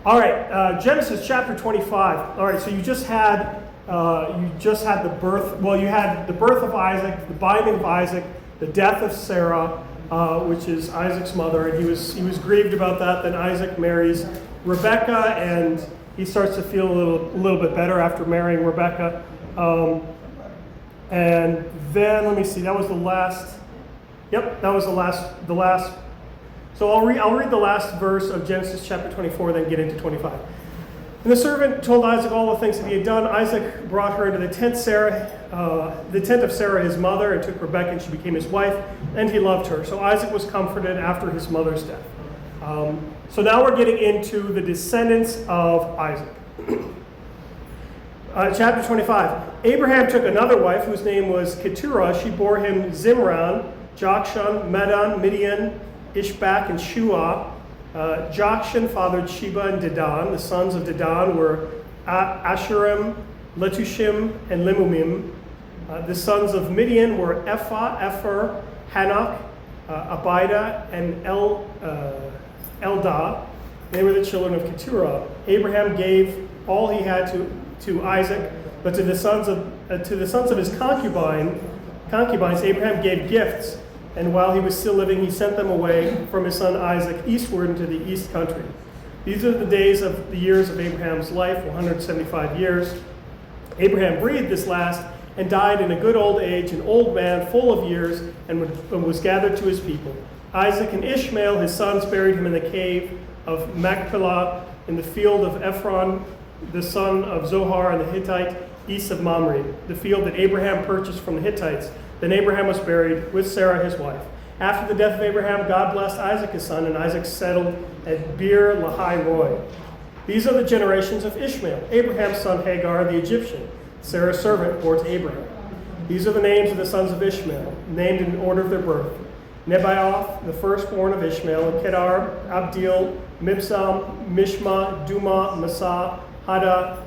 All right, Genesis chapter 25. All right, so you just had the birth. Well, you had the birth of Isaac, the binding of Isaac, the death of Sarah, which is Isaac's mother, and he was grieved about that. Then Isaac marries Rebekah, and he starts to feel a little bit better after marrying Rebekah. And then let me see. That was the last. Yep, that was the last. So I'll read the last verse of Genesis chapter 24, then get into 25. And the servant told Isaac all the things that he had done. Isaac brought her into the tent of Sarah his mother, and took Rebekah, and she became his wife, and he loved her. So Isaac was comforted after his mother's death. So now we're getting into the descendants of Isaac. Chapter 25. Abraham took another wife whose name was Keturah. She bore him Zimran, Jokshan, Medan, Midian, Ishbak, and Shuah. Jokshan fathered Sheba and Dedan. The sons of Dedan were Asherim, Letushim, and Limumim. The sons of Midian were Ephah, Epher, Hanok, Abida, and Eldah. They were the children of Keturah. Abraham gave all he had to Isaac, but to the sons of his concubines, Abraham gave gifts. And while he was still living, he sent them away from his son Isaac eastward into the east country. These are the days of the years of Abraham's life, 175 years. Abraham breathed this last and died in a good old age, an old man full of years, and was gathered to his people. Isaac and Ishmael, his sons, buried him in the cave of Machpelah in the field of Ephron, the son of Zohar and the Hittite, east of Mamre, the field that Abraham purchased from the Hittites. Then Abraham was buried with Sarah his wife. After the death of Abraham, God blessed Isaac his son, and Isaac settled at Beer Lahai Roi. These are the generations of Ishmael, Abraham's son Hagar the Egyptian, Sarah's servant, bore to Abraham. These are the names of the sons of Ishmael, named in order of their birth. Nebaioth, the firstborn of Ishmael, Kedar, Abdil, Mibsam, Mishma, Duma, Massa, Hada,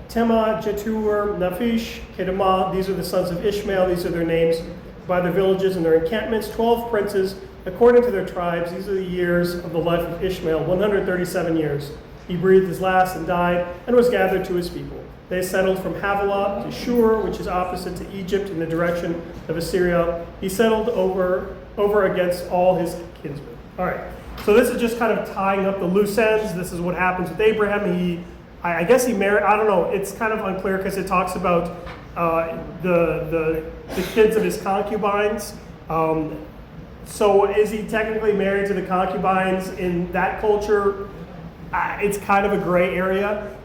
Tema, Jetur, Naphish, Kedemah. These are the sons of Ishmael. These are their names by their villages and their encampments. 12 princes, according to their tribes. These are the years of the life of Ishmael, 137 years. He breathed his last and died, and was gathered to his people. They settled from Havilah to Shur, which is opposite to Egypt in the direction of Assyria. He settled over against all his kinsmen. All right, so this is just kind of tying up the loose ends. This is what happens with Abraham. I guess he married, I don't know, it's kind of unclear because it talks about the kids of his concubines. So is he technically married to the concubines in that culture? It's kind of a gray area.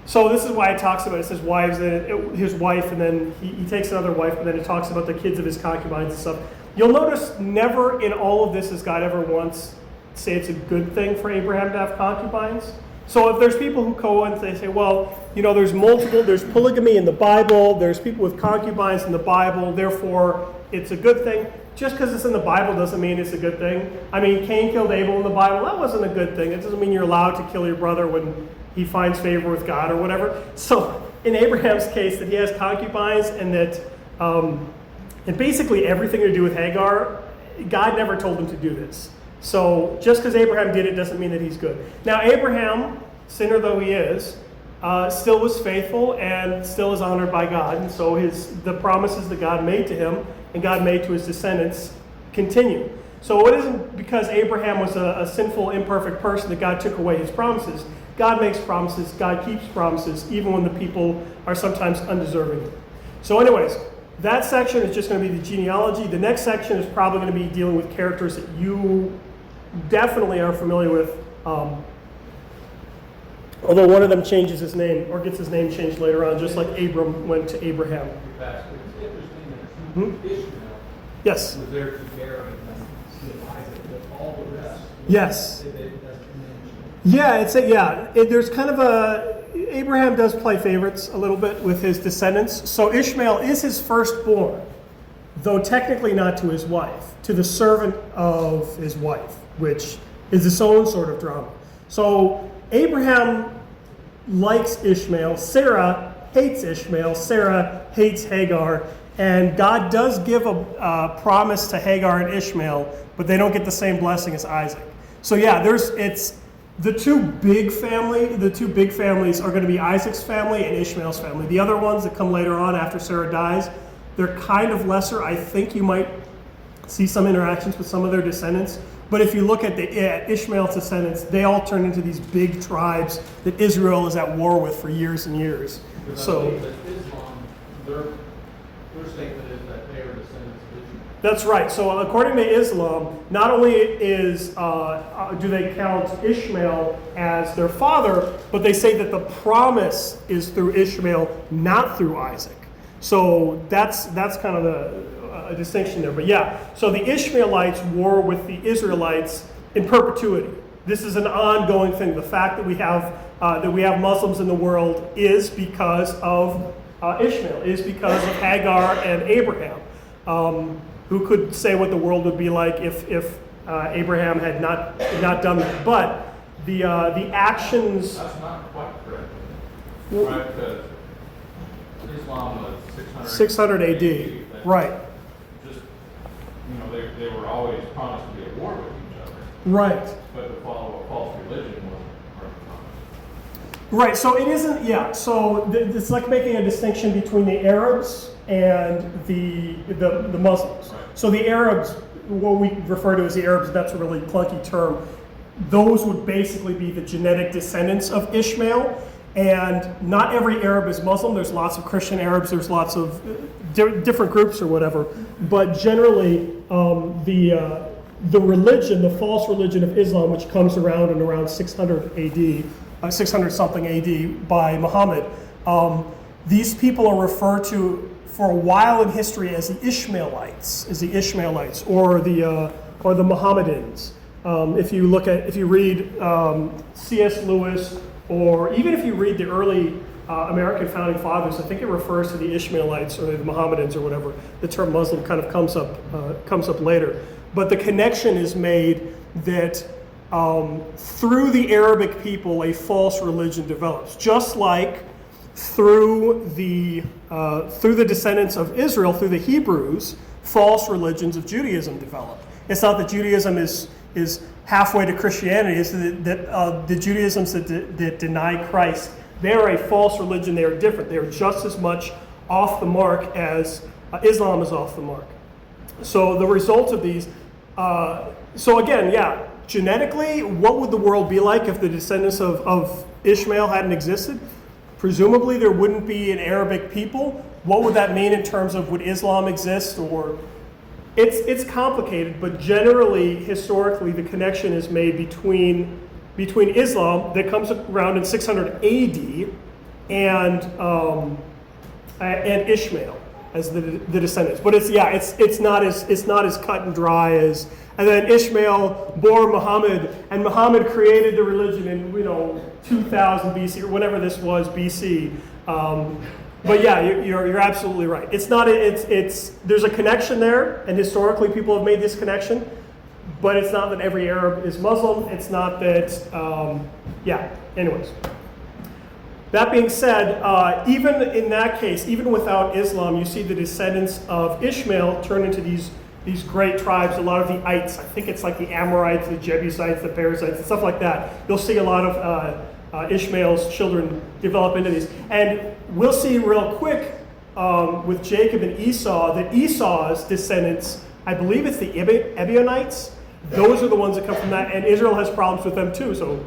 So this is why it talks about, it says wives, and his wife, and then he takes another wife, and then it talks about the kids of his concubines and stuff. You'll notice never in all of this does God ever once say it's a good thing for Abraham to have concubines. So if there's people who go and they say, well, there's polygamy in the Bible, there's people with concubines in the Bible, therefore it's a good thing. Just because it's in the Bible doesn't mean it's a good thing. I mean, Cain killed Abel in the Bible, that wasn't a good thing. It doesn't mean you're allowed to kill your brother when he finds favor with God or whatever. So in Abraham's case, that he has concubines and that and basically everything to do with Hagar, God never told him to do this. So just because Abraham did it doesn't mean that he's good. Now Abraham, sinner though he is, still was faithful and still is honored by God. And so the promises that God made to him and God made to his descendants continue. So it isn't because Abraham was a sinful, imperfect person that God took away his promises. God makes promises, God keeps promises, even when the people are sometimes undeserving. So anyways, that section is just going to be the genealogy. The next section is probably going to be dealing with characters that you definitely are familiar with, although one of them changes his name or gets his name changed later on, just like Abram went to Abraham. It's interesting that Ishmael Yes. was there to bear Isaac, but all the rest. Yes. Yeah, there's kind of Abraham does play favorites a little bit with his descendants. So Ishmael is his firstborn, though technically not to his wife, to the servant of his wife, which is its own sort of drama. So Abraham likes Ishmael, Sarah hates Ishmael, Sarah hates Hagar, and God does give a promise to Hagar and Ishmael, but they don't get the same blessing as Isaac. So yeah, The two big families are going to be Isaac's family and Ishmael's family. The other ones that come later on after Sarah dies, they're kind of lesser. I think you might see some interactions with some of their descendants. But if you look at Ishmael's descendants, they all turn into these big tribes that Israel is at war with for years and years. So Islam, their statement is that they are descendants of Israel. that's right. So according to Islam, not only do they count Ishmael as their father, but they say that the promise is through Ishmael, not through Isaac. So that's kind of a distinction there. But yeah, so the Ishmaelites war with the Israelites in perpetuity. This is an ongoing thing. The fact that we have Muslims in the world is because of Ishmael, is because of Hagar and Abraham. Who could say what the world would be like if Abraham had not done that? But the actions. That's not quite correct. Right, because Islam was 600 AD. Right. Just, they were always promised to be at war with each other. Right. But to follow a false religion wasn't part of the promise. Right. So it isn't. Yeah. So it's like making a distinction between the Arabs and the Muslims. Right. So the Arabs, what we refer to as the Arabs, that's a really clunky term. Those would basically be the genetic descendants of Ishmael. And not every Arab is Muslim. There's lots of Christian Arabs. There's lots of different groups or whatever. But generally, the religion, the false religion of Islam, which comes around in around 600 AD, 600 something AD by Muhammad, these people are referred to for a while in history as the Ishmaelites, or the Mohammedans. If you read C.S. Lewis, or even if you read the early American founding fathers, I think it refers to the Ishmaelites or the Mohammedans or whatever. The term Muslim kind of comes up later. But the connection is made that through the Arabic people, a false religion develops, just like through the descendants of Israel, through the Hebrews, false religions of Judaism develop. It's not that Judaism is halfway to Christianity. It's that the Judaisms that deny Christ, they are a false religion. They are different. They are just as much off the mark as Islam is off the mark. So the result of these, so again, yeah, genetically, what would the world be like if the descendants of Ishmael hadn't existed? Presumably there wouldn't be an Arabic people. What would that mean in terms of would Islam exist? Or it's complicated, but generally, historically, the connection is made between Islam that comes around in 600 AD and Ishmael as the descendants. But it's not as cut and dry as. And then Ishmael bore Muhammad, and Muhammad created the religion in 2000 BC or whenever this was BC. But yeah, you're absolutely right. It's not. There's a connection there, and historically people have made this connection. But it's not that every Arab is Muslim. It's not that. Anyways. That being said, even in that case, even without Islam, you see the descendants of Ishmael turn into these great tribes. A lot of the ites, I think it's like the Amorites, the Jebusites, the Perizzites, and stuff like that. You'll see a lot of Ishmael's children develop into these. And we'll see real quick with Jacob and Esau that Esau's descendants, I believe it's the Ebionites, those are the ones that come from that, and Israel has problems with them too. So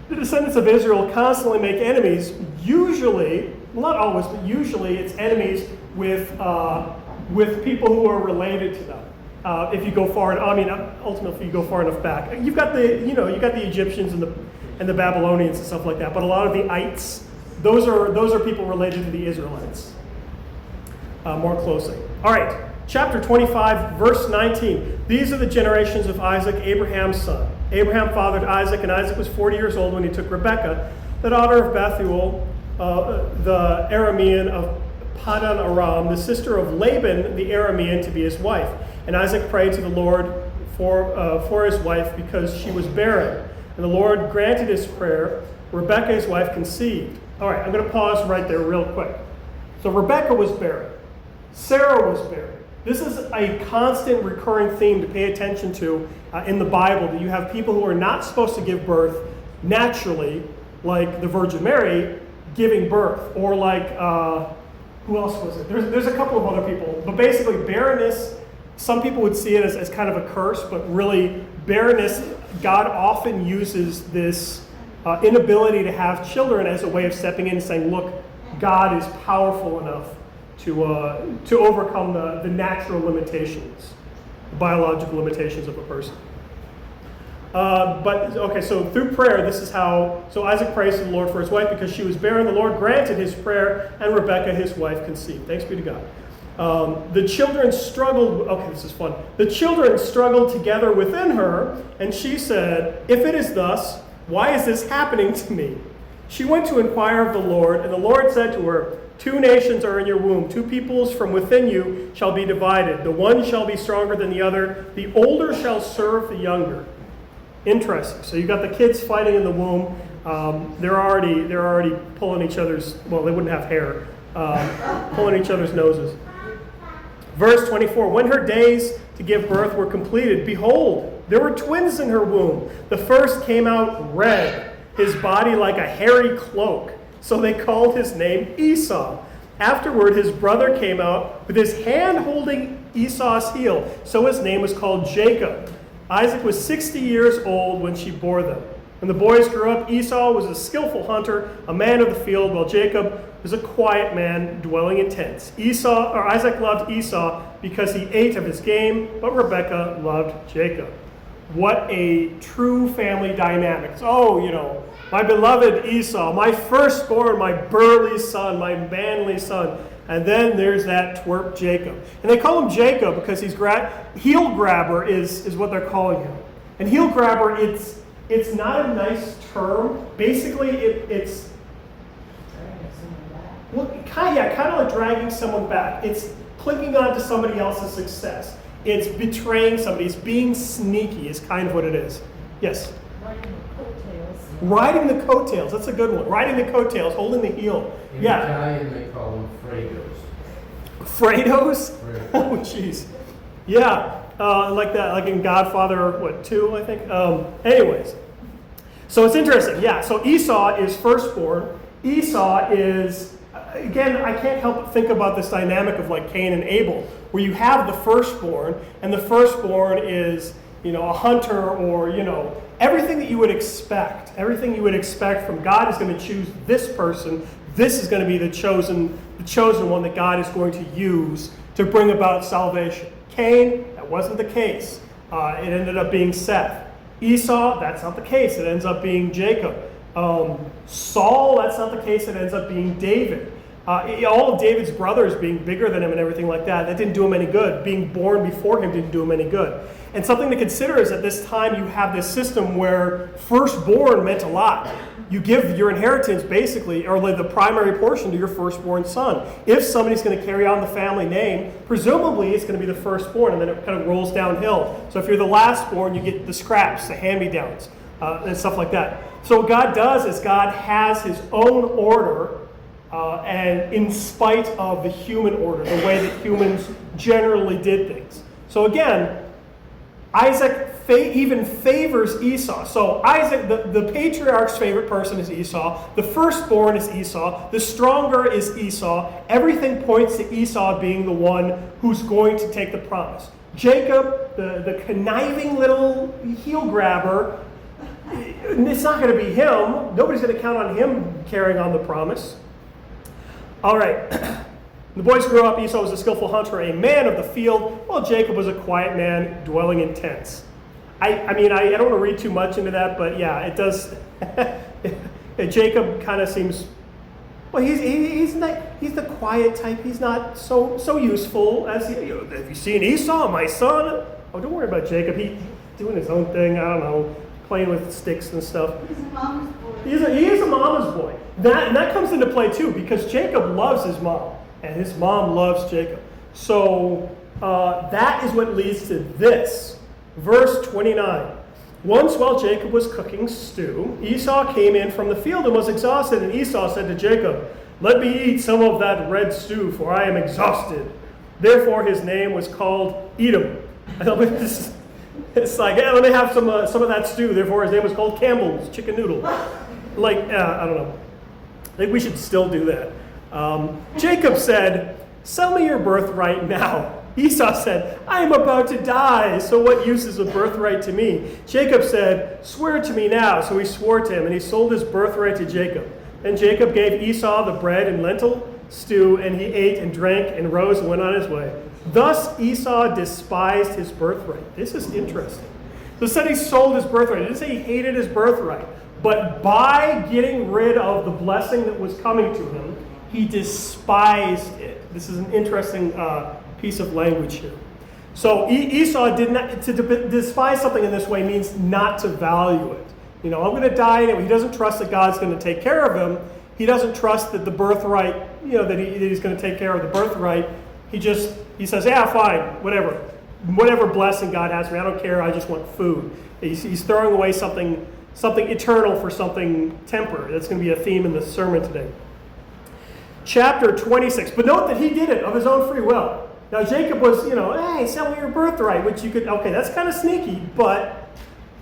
the descendants of Israel constantly make enemies, usually, well, not always, but usually it's enemies with people who are related to them. If you go far, ultimately, if you go far enough back, you've got the Egyptians and the Babylonians and stuff like that. But a lot of the ites, those are people related to the Israelites more closely. All right, chapter 25, verse 19. These are the generations of Isaac, Abraham's son. Abraham fathered Isaac, and Isaac was 40 years old when he took Rebekah, the daughter of Bethuel, the Aramean of Padan Aram, the sister of Laban the Aramean, to be his wife. And Isaac prayed to the Lord for his wife because she was barren. And the Lord granted his prayer. Rebekah, his wife, conceived. All right, I'm going to pause right there real quick. So Rebekah was barren. Sarah was barren. This is a constant recurring theme to pay attention to in the Bible, that you have people who are not supposed to give birth naturally, like the Virgin Mary giving birth, or like, who else was it? There's a couple of other people, but basically barrenness, some people would see it as kind of a curse, but really barrenness, God often uses this inability to have children as a way of stepping in and saying, look, God is powerful enough to overcome the natural limitations, the biological limitations of a person. So through prayer, this is how, so Isaac prays to the Lord for his wife because she was barren. The Lord granted his prayer, and Rebekah, his wife, conceived. Thanks be to God. The children struggled, okay, this is fun. The children struggled together within her, and she said, if it is thus, why is this happening to me? She went to inquire of the Lord, and the Lord said to her, 2 nations are in your womb, 2 peoples from within you shall be divided. The one shall be stronger than the other, the older shall serve the younger. Interesting. So you've got the kids fighting in the womb. They're already pulling each other's, well, they wouldn't have hair, pulling each other's noses. Verse 24, when her days to give birth were completed, behold, there were twins in her womb. The first came out red, his body like a hairy cloak. So they called his name Esau. Afterward, his brother came out with his hand holding Esau's heel. So his name was called Jacob. Isaac was 60 years old when she bore them. When the boys grew up, Esau was a skillful hunter, a man of the field, while Jacob was a quiet man dwelling in tents. Isaac loved Esau because he ate of his game, but Rebekah loved Jacob. What a true family dynamic. Oh, my beloved Esau, my firstborn, my burly son, my manly son. And then there's that twerp Jacob. And they call him Jacob because he's heel grabber is what they're calling him. And heel grabber, it's not a nice term. Basically, it's kind of like dragging someone back. It's clinging on to somebody else's success. It's betraying somebody. It's being sneaky is kind of what it is. Yes? Riding the coattails. That's a good one. Riding the coattails, holding the heel. In Italian, they call them Fredos. Fredos? Oh, jeez. Yeah, like that, like in Godfather, 2, I think? Anyways. So it's interesting. Yeah, so Esau is firstborn. Esau is, again, I can't help but think about this dynamic of like Cain and Abel, where you have the firstborn, and the firstborn is, a hunter or, everything that you would expect. Everything you would expect from God is going to choose this person. This is going to be the chosen one that God is going to use to bring about salvation. Cain, that wasn't the case. It ended up being Seth. Esau, that's not the case. It ends up being Jacob. Saul, that's not the case. It ends up being David. All of David's brothers being bigger than him and everything like that didn't do him any good. Being born before him didn't do him any good. And something to consider is at this time you have this system where firstborn meant a lot. You give your inheritance basically, or the primary portion to your firstborn son. If somebody's going to carry on the family name, presumably it's going to be the firstborn, and then it kind of rolls downhill. So if you're the lastborn, you get the scraps, the hand-me-downs, and stuff like that. So what God does is God has his own order, and in spite of the human order, the way that humans generally did things. So again, Isaac even favors Esau. So Isaac, the patriarch's favorite person is Esau. The firstborn is Esau. The stronger is Esau. Everything points to Esau being the one who's going to take the promise. Jacob, the conniving little heel grabber, it's not going to be him. Nobody's going to count on him carrying on the promise. All right. The boys grew up. Esau was a skillful hunter, a man of the field, while Jacob was a quiet man dwelling in tents. I don't want to read too much into that, but yeah, it does. Jacob kind of seems, well, he's the quiet type. He's not so useful as have you seen Esau, my son? Oh, don't worry about Jacob. He's doing his own thing. I don't know, playing with sticks and stuff. He's a mama's boy. He is a mama's boy. That comes into play too, because Jacob loves his mom. And his mom loves Jacob. So that is what leads to this. Verse 29. Once while Jacob was cooking stew, Esau came in from the field and was exhausted. And Esau said to Jacob, "Let me eat some of that red stew, for I am exhausted." Therefore his name was called Edom. It's like, let me have some of that stew. Therefore, his name was called Campbell's Chicken Noodle. Like, I don't know. I think we should still do that. Jacob said, sell me your birthright now. Esau said, I am about to die, so what use is a birthright to me? Jacob said, swear to me now. So he swore to him, and he sold his birthright to Jacob. Then Jacob gave Esau the bread and lentil stew, and he ate and drank and rose and went on his way. Thus Esau despised his birthright. This is interesting. So it said he sold his birthright. It didn't say he hated his birthright. But by getting rid of the blessing that was coming to him, he despised it. This is an interesting piece of language here. So Esau did not, to despise something in this way means not to value it. I'm going to die anyway. He doesn't trust that God's going to take care of him. He doesn't trust that the birthright, that he's going to take care of the birthright. He says, yeah, fine, whatever blessing God has for me, I don't care. I just want food. He's throwing away something eternal for something temporary. That's going to be a theme in the sermon today. Chapter 26. But note that he did it of his own free will. Now Jacob was, hey, sell me your birthright, which you could, okay, that's kind of sneaky, but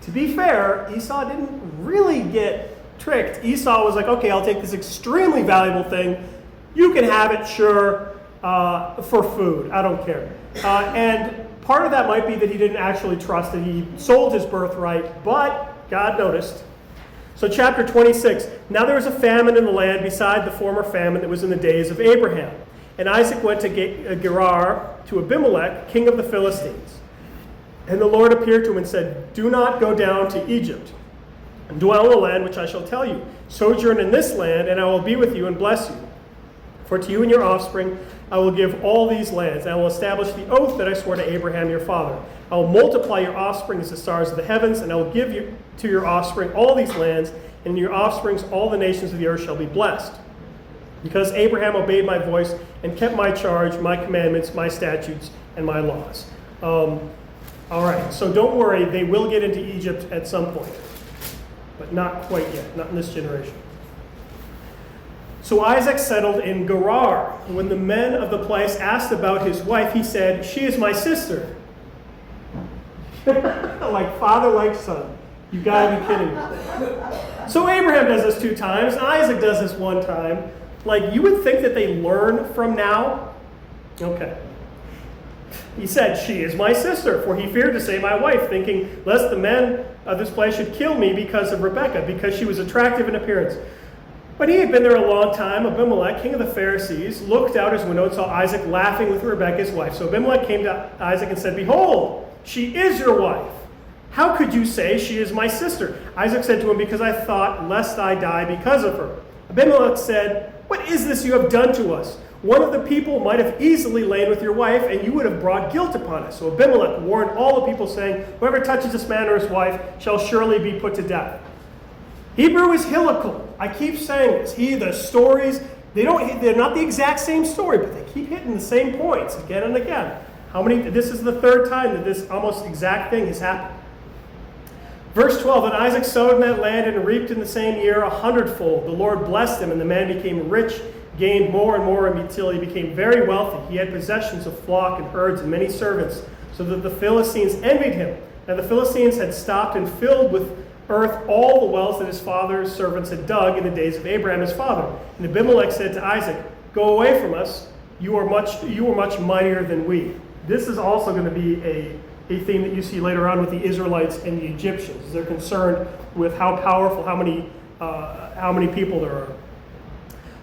to be fair, Esau didn't really get tricked. Esau was like, okay, I'll take this extremely valuable thing. You can have it, sure, for food. I don't care. And part of that might be that he didn't actually trust that he sold his birthright, but God noticed. So chapter 26. Now there was a famine in the land beside the former famine that was in the days of Abraham. And Isaac went to Gerar to Abimelech, king of the Philistines. And the Lord appeared to him and said, do not go down to Egypt, and dwell in the land which I shall tell you. Sojourn in this land, and I will be with you and bless you. For to you and your offspring I will give all these lands, and I will establish the oath that I swore to Abraham your father. I will multiply your offspring as the stars of the heavens, and I will give you to your offspring all these lands, and in your offsprings all the nations of the earth shall be blessed. Because Abraham obeyed my voice and kept my charge, my commandments, my statutes, and my laws. All right, so don't worry, they will get into Egypt at some point, but not quite yet, not in this generation. So Isaac settled in Gerar. When the men of the place asked about his wife, he said, she is my sister. Like father, like son. You gotta be kidding me. So Abraham does this 2 times, and Isaac does this 1 time. Like, you would think that they learn from now. Okay. He said, she is my sister, for he feared to say my wife, thinking, lest the men of this place should kill me because of Rebekah, because she was attractive in appearance. When he had been there a long time, Abimelech, king of the Pharisees, looked out his window and saw Isaac laughing with Rebekah, his wife. So Abimelech came to Isaac and said, behold, she is your wife. How could you say she is my sister? Isaac said to him, because I thought, lest I die because of her. Abimelech said, what is this you have done to us? One of the people might have easily lain with your wife, and you would have brought guilt upon us. So Abimelech warned all the people, saying, whoever touches this man or his wife shall surely be put to death. Hebrew is helical. I keep saying this. The stories, they're not the exact same story, but they keep hitting the same points again and again. This is the 3rd time that this almost exact thing has happened. Verse 12, and Isaac sowed in that land and reaped in the same year 100-fold. The Lord blessed him, and the man became rich, gained more and more until he became very wealthy. He had possessions of flock and herds and many servants, so that the Philistines envied him. And the Philistines had stopped and filled with earth all the wells that his father's servants had dug in the days of Abraham his father. And Abimelech said to Isaac, go away from us, you are much mightier than we. This is also going to be a theme that you see later on with the Israelites and the Egyptians. They're concerned with how powerful, how many people there are.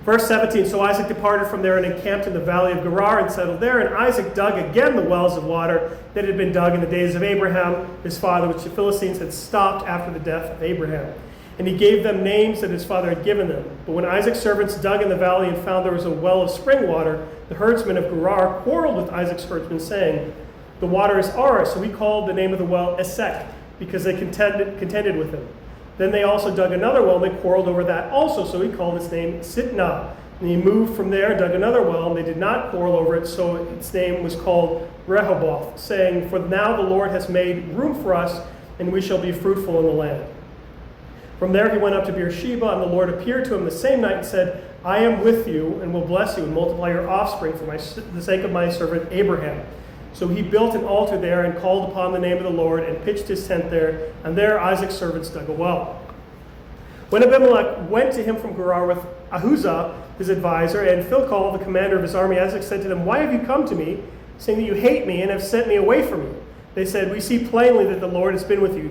Verse 17, so Isaac departed from there and encamped in the valley of Gerar and settled there. And Isaac dug again the wells of water that had been dug in the days of Abraham, his father, which the Philistines had stopped after the death of Abraham. And he gave them names that his father had given them. But when Isaac's servants dug in the valley and found there was a well of spring water, the herdsmen of Gerar quarreled with Isaac's herdsmen, saying, the water is ours. So he called the name of the well Esek, because they contended with him. Then they also dug another well, and they quarreled over that also. So he called its name Sitnah. And he moved from there and dug another well, and they did not quarrel over it. So its name was called Rehoboth, saying, for now the Lord has made room for us, and we shall be fruitful in the land. From there he went up to Beersheba, and the Lord appeared to him the same night and said, I am with you, and will bless you, and multiply your offspring for the sake of my servant Abraham. So he built an altar there and called upon the name of the Lord and pitched his tent there, and there Isaac's servants dug a well. When Abimelech went to him from Gerar with Ahuzah, his advisor, and Philcol, the commander of his army, Isaac said to them, "Why have you come to me, saying that you hate me and have sent me away from you?" They said, "We see plainly that the Lord has been with you."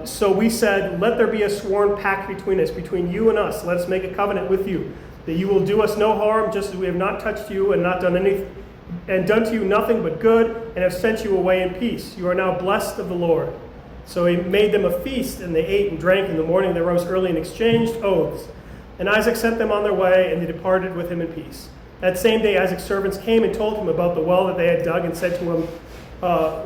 So we said, "Let there be a sworn pact between us, between you and us. Let us make a covenant with you, that you will do us no harm, just as we have not touched you and not done anything, and done to you nothing but good, and have sent you away in peace. You are now blessed of the Lord." So he made them a feast, and they ate and drank. In the morning they rose early and exchanged oaths. And Isaac sent them on their way, and they departed with him in peace. That same day Isaac's servants came and told him about the well that they had dug, and said to him,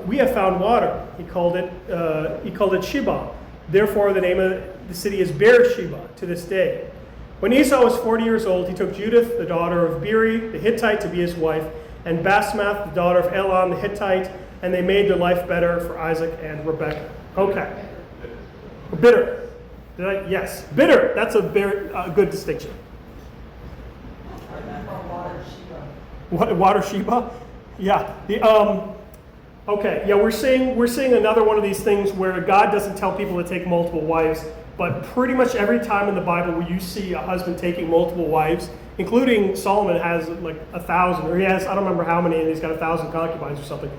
"We have found water." He called it Sheba. Therefore the name of the city is Beersheba to this day. When Esau was 40 years old, he took Judith, the daughter of Beeri, the Hittite, to be his wife, and Basmath, the daughter of Elon, the Hittite, and they made their life better for Isaac and Rebekah. Okay. Bitter. Yes, bitter. That's a very good distinction. Water Sheba? Yeah. Okay. Yeah, we're seeing another one of these things where God doesn't tell people to take multiple wives, but pretty much every time in the Bible where you see a husband taking multiple wives, including Solomon has like 1,000, or he has, I don't remember how many, and he's got 1,000 concubines or something.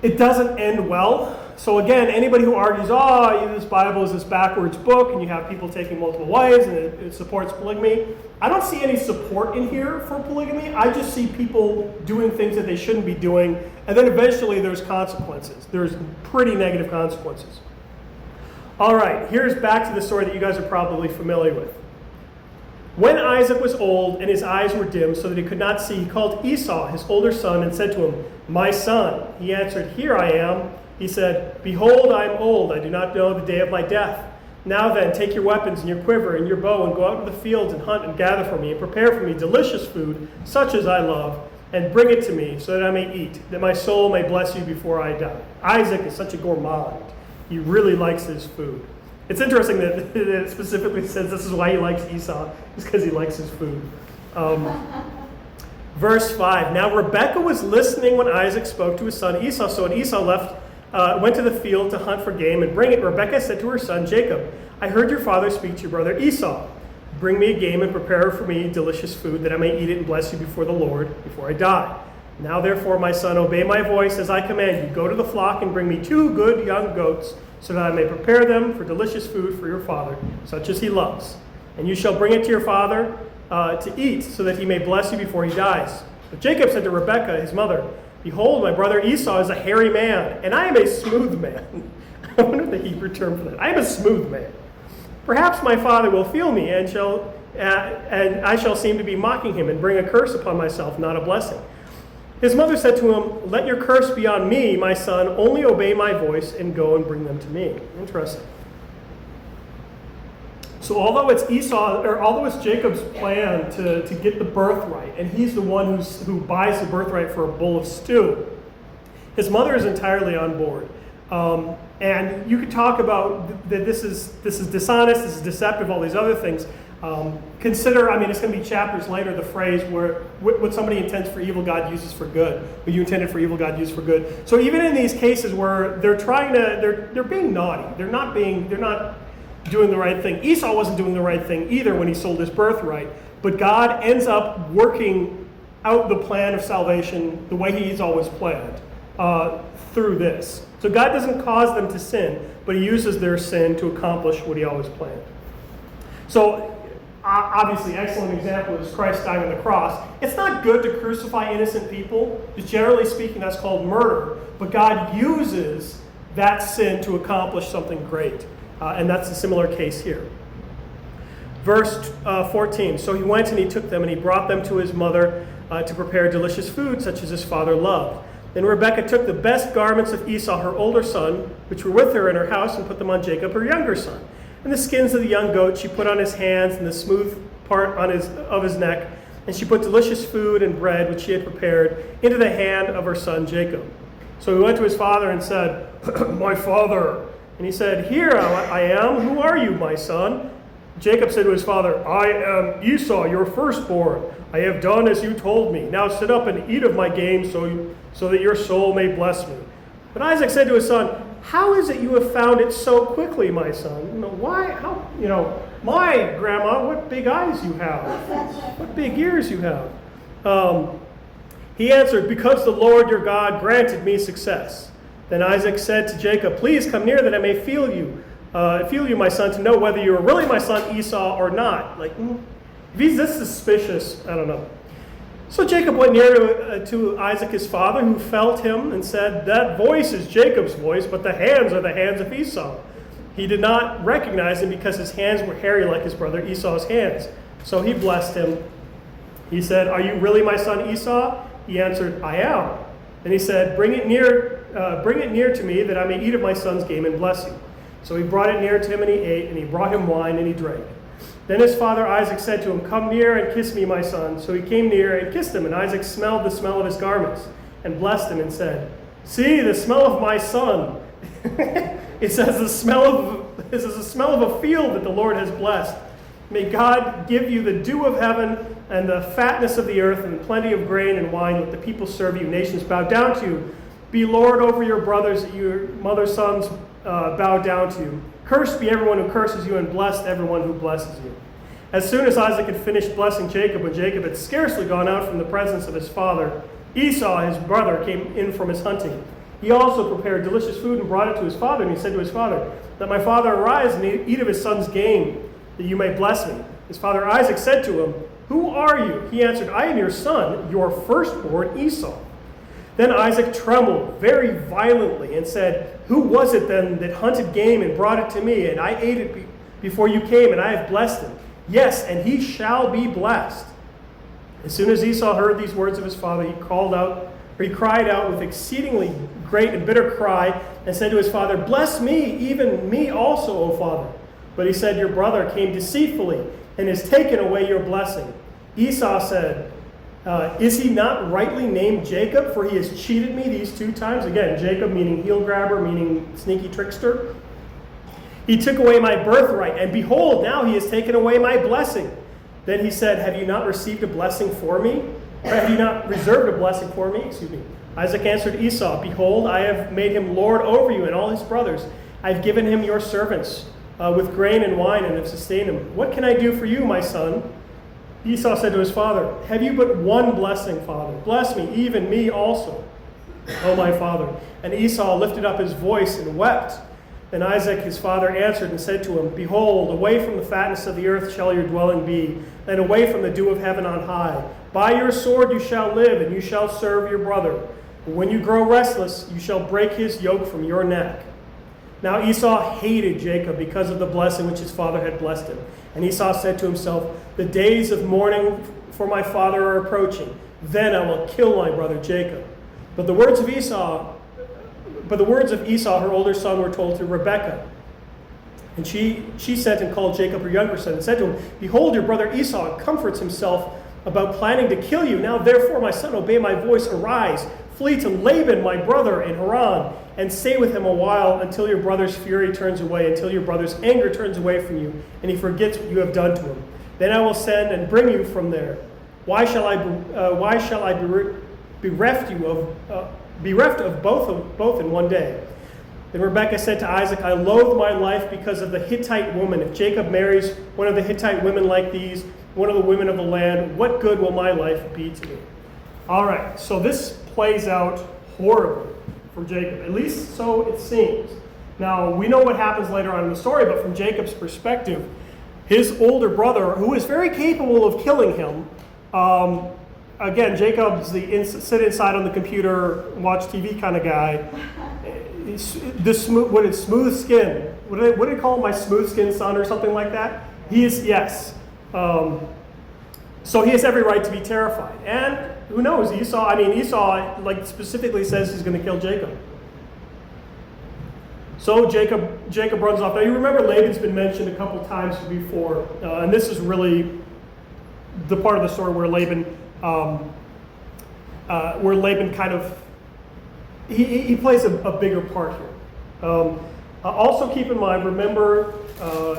It doesn't end well. So again, anybody who argues, this Bible is this backwards book, and you have people taking multiple wives, and it supports polygamy. I don't see any support in here for polygamy. I just see people doing things that they shouldn't be doing, and then eventually there's consequences. There's pretty negative consequences. All right, here's back to the story that you guys are probably familiar with. When Isaac was old and his eyes were dim so that he could not see, he called Esau, his older son, and said to him, "My son." He answered, "Here I am." He said, "Behold, I am old. I do not know the day of my death. Now then, take your weapons and your quiver and your bow and go out to the fields and hunt and gather for me and prepare for me delicious food, such as I love, and bring it to me so that I may eat, that my soul may bless you before I die." Isaac is such a gourmand. He really likes his food. It's interesting that it specifically says this is why he likes Esau, is because he likes his food. Verse 5, now Rebekah was listening when Isaac spoke to his son Esau. So when Esau went to the field to hunt for game and bring it, Rebekah said to her son Jacob, "I heard your father speak to your brother Esau. Bring me a game and prepare for me delicious food, that I may eat it and bless you before the Lord, before I die. Now therefore, my son, obey my voice as I command you. Go to the flock and bring me 2 good young goats, so that I may prepare them for delicious food for your father, such as he loves. And you shall bring it to your father to eat, so that he may bless you before he dies." But Jacob said to Rebekah, his mother, "Behold, my brother Esau is a hairy man, and I am a smooth man." I wonder the Hebrew term for that. I am a smooth man. "Perhaps my father will feel me, and I shall seem to be mocking him, and bring a curse upon myself, not a blessing." His mother said to him, "Let your curse be on me, my son. Only obey my voice and go and bring them to me." Interesting. So although it's Jacob's plan to get the birthright, and he's the one who buys the birthright for a bowl of stew, his mother is entirely on board. And you could talk about that this is dishonest, this is deceptive, all these other things. Consider, it's going to be chapters later, the phrase where what somebody intends for evil, God uses for good. What you intended for evil, God used for good. So even in these cases where they're being naughty, they're not doing the right thing. Esau wasn't doing the right thing either when he sold his birthright, but God ends up working out the plan of salvation the way he's always planned through this. So God doesn't cause them to sin, but he uses their sin to accomplish what he always planned. So obviously, excellent example is Christ dying on the cross. It's not good to crucify innocent people. Just generally speaking, that's called murder. But God uses that sin to accomplish something great. And that's a similar case here. Verse 14, so he went and he took them and he brought them to his mother to prepare delicious food, such as his father loved. Then Rebekah took the best garments of Esau, her older son, which were with her in her house, and put them on Jacob, her younger son. And the skins of the young goat she put on his hands and the smooth part of his neck. And she put delicious food and bread, which she had prepared, into the hand of her son Jacob. So he went to his father and said, "My father." And he said, "Here I am. Who are you, my son?" Jacob said to his father, I am Esau, your firstborn. I have done as you told me. Now sit up and eat of my game so that your soul may bless me. But Isaac said to his son, how is it you have found it so quickly, my son? My grandma, what big eyes you have. What big ears you have. He answered, because the Lord your God granted me success. Then Isaac said to Jacob, please come near that I may feel you, my son, to know whether you are really my son Esau or not. If he's this suspicious, I don't know. So Jacob went near to Isaac his father, who felt him and said, that voice is Jacob's voice, but the hands are the hands of Esau. He did not recognize him because his hands were hairy like his brother Esau's hands. So he blessed him. He said, are you really my son Esau? He answered, I am. And he said, bring it near to me that I may eat of my son's game and bless you. So he brought it near to him, and he ate, and he brought him wine, and he drank. Then his father Isaac said to him, come near and kiss me, my son. So he came near and kissed him, and Isaac smelled the smell of his garments and blessed him and said, see, the smell of my son. It says the smell of a field that the Lord has blessed. May God give you the dew of heaven and the fatness of the earth and plenty of grain and wine. Let the people serve you. Nations bow down to you. Be Lord over your brothers, that your mother's sons bow down to you. Cursed be everyone who curses you, and blessed everyone who blesses you. As soon as Isaac had finished blessing Jacob, when Jacob had scarcely gone out from the presence of his father, Esau, his brother, came in from his hunting. He also prepared delicious food and brought it to his father, and he said to his father, let my father arise and eat of his son's game, that you may bless me. His father Isaac said to him, who are you? He answered, I am your son, your firstborn Esau. Then Isaac trembled very violently and said, who was it then that hunted game and brought it to me? And I ate it before you came, and I have blessed him. Yes, and he shall be blessed. As soon as Esau heard these words of his father, he cried out with exceedingly great and bitter cry, and said to his father, bless me, even me also, O father. But he said, your brother came deceitfully and has taken away your blessing. Esau said, is he not rightly named Jacob? For he has cheated me these 2 times. Again, Jacob meaning heel grabber, meaning sneaky trickster. He took away my birthright, and behold, now he has taken away my blessing. Then he said, have you not received a blessing for me? Or have you not reserved a blessing for me? Isaac answered Esau, behold, I have made him lord over you and all his brothers. I have given him your servants with grain and wine, and have sustained him. What can I do for you, my son? Esau said to his father, have you but one blessing, father? Bless me, even me also, O my father. And Esau lifted up his voice and wept. Then Isaac his father answered and said to him, behold, away from the fatness of the earth shall your dwelling be, and away from the dew of heaven on high. By your sword you shall live, and you shall serve your brother. But when you grow restless, you shall break his yoke from your neck. Now Esau hated Jacob because of the blessing which his father had blessed him. And Esau said to himself, the days of mourning for my father are approaching. Then I will kill my brother Jacob. But the words of Esau, her older son, were told to Rebekah. And she sent and called Jacob, her younger son, and said to him, behold, your brother Esau comforts himself about planning to kill you. Now therefore, my son, obey my voice. Arise, flee to Laban, my brother, in Haran, and stay with him a while until your brother's fury turns away, until your brother's anger turns away from you, and he forgets what you have done to him. Then I will send and bring you from there. Why shall I be bereft of both in one day? Then Rebekah said to Isaac, I loathe my life because of the Hittite woman. If Jacob marries one of the Hittite women like these, one of the women of the land, what good will my life be to me? All right, so this plays out horribly for Jacob, at least so it seems. Now, we know what happens later on in the story, but from Jacob's perspective, his older brother, who is very capable of killing him, again, Jacob's the sit inside on the computer, watch TV kind of guy. Smooth skin? What do they call him? My smooth skin son or something like that? He is, yes. So he has every right to be terrified. And who knows? Esau like specifically says he's going to kill Jacob. So Jacob runs off. Now you remember Laban's been mentioned a couple times before, and this is really the part of the story where Laban kind of he plays a bigger part here. Also keep in mind, remember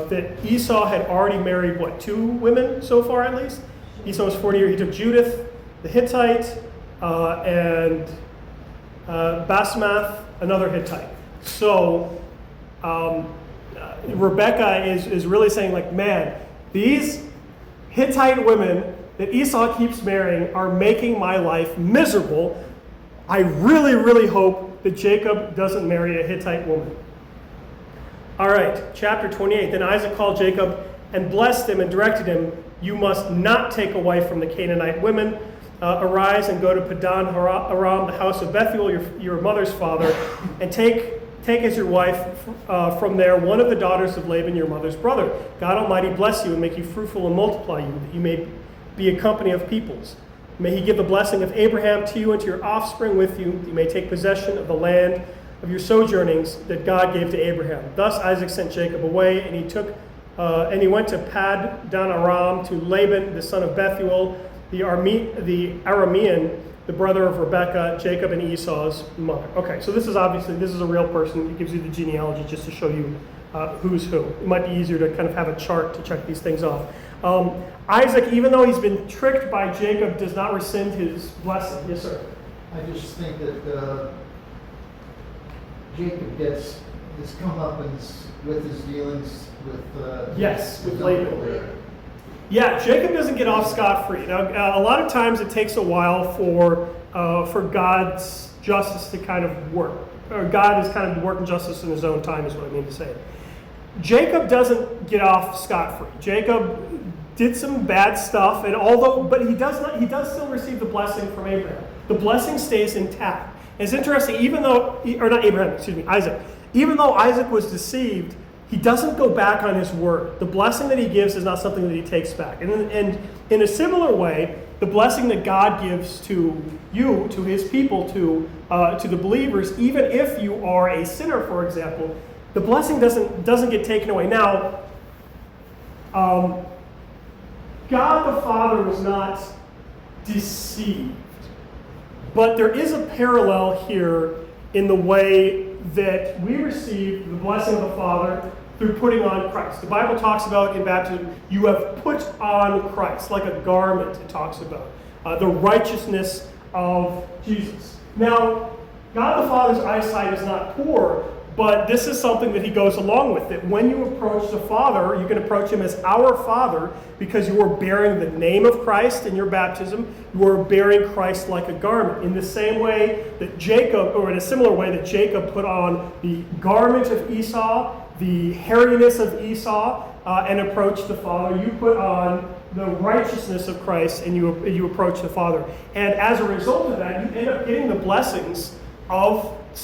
that Esau had already married, 2 women so far at least? Esau was 40 years. He took Judith, the Hittite, and Basemath, another Hittite. So Rebecca is really saying, like, man, these Hittite women that Esau keeps marrying are making my life miserable. I really, really hope that Jacob doesn't marry a Hittite woman. All right, chapter 28. Then Isaac called Jacob and blessed him and directed him, you must not take a wife from the Canaanite women. Arise and go to Padan Aram, the house of Bethuel, your mother's father, and take as your wife from there one of the daughters of Laban, your mother's brother. God Almighty bless you and make you fruitful and multiply you, that you may be a company of peoples. May he give the blessing of Abraham to you and to your offspring with you, that you may take possession of the land of your sojournings that God gave to Abraham. Thus Isaac sent Jacob away, and he went to Padan Aram to Laban, the son of Bethuel, the Aramean, the brother of Rebekah, Jacob and Esau's mother. Okay, so this is a real person. It gives you the genealogy just to show you who's who. It might be easier to kind of have a chart to check these things off. Isaac, even though he's been tricked by Jacob, does not rescind his blessing. Yes, sir? I just think that Jacob gets his comeuppance with his dealings with Laban. Yeah, Jacob doesn't get off scot-free. Now, a lot of times it takes a while for God's justice to kind of work. Or God is kind of working justice in his own time, is what I mean to say. Jacob doesn't get off scot-free. Jacob did some bad stuff, but he does still receive the blessing from Abraham. The blessing stays intact. And it's interesting, Isaac. Even though Isaac was deceived, he doesn't go back on his word. The blessing that he gives is not something that he takes back. And in a similar way, the blessing that God gives to you, to his people, to the believers, even if you are a sinner, for example, the blessing doesn't get taken away. Now, God the Father was not deceived, but there is a parallel here in the way that we receive the blessing of the Father through putting on Christ. The Bible talks about in baptism, you have put on Christ, like a garment, it talks about. The righteousness of Jesus. Now, God the Father's eyesight is not poor, but this is something that he goes along with. That when you approach the Father, you can approach him as our Father because you are bearing the name of Christ in your baptism. You are bearing Christ like a garment. In the same way that Jacob, or in a similar way that Jacob put on the garment of Esau, the hairiness of Esau, and approached the Father, you put on the righteousness of Christ and you approach the Father. And as a result of that, you end up getting the blessings of the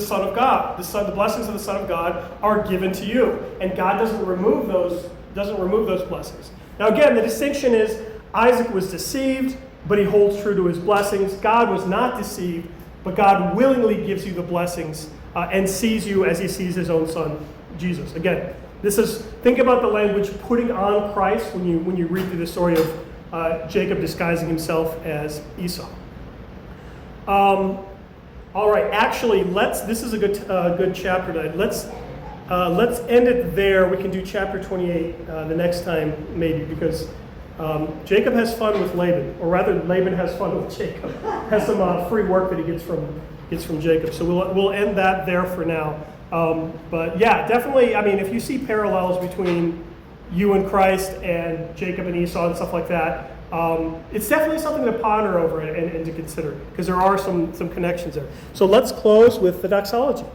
Son of God. The blessings of the Son of God are given to you. And God doesn't remove those blessings. Now again, the distinction is Isaac was deceived, but he holds true to his blessings. God was not deceived, but God willingly gives you the blessings and sees you as he sees his own son, Jesus. Again, think about the language putting on Christ when you read through the story of Jacob disguising himself as Esau. All right, actually, this is a good chapter tonight. Let's end it there. We can do chapter 28 the next time, maybe, because Jacob has fun with Laban, or rather, Laban has fun with Jacob. Has some free work that he gets from Jacob. So we'll end that there for now. But yeah, definitely. I mean, if you see parallels between you and Christ and Jacob and Esau and stuff like that, it's definitely something to ponder over and to consider, because there are some connections there. So let's close with the doxology.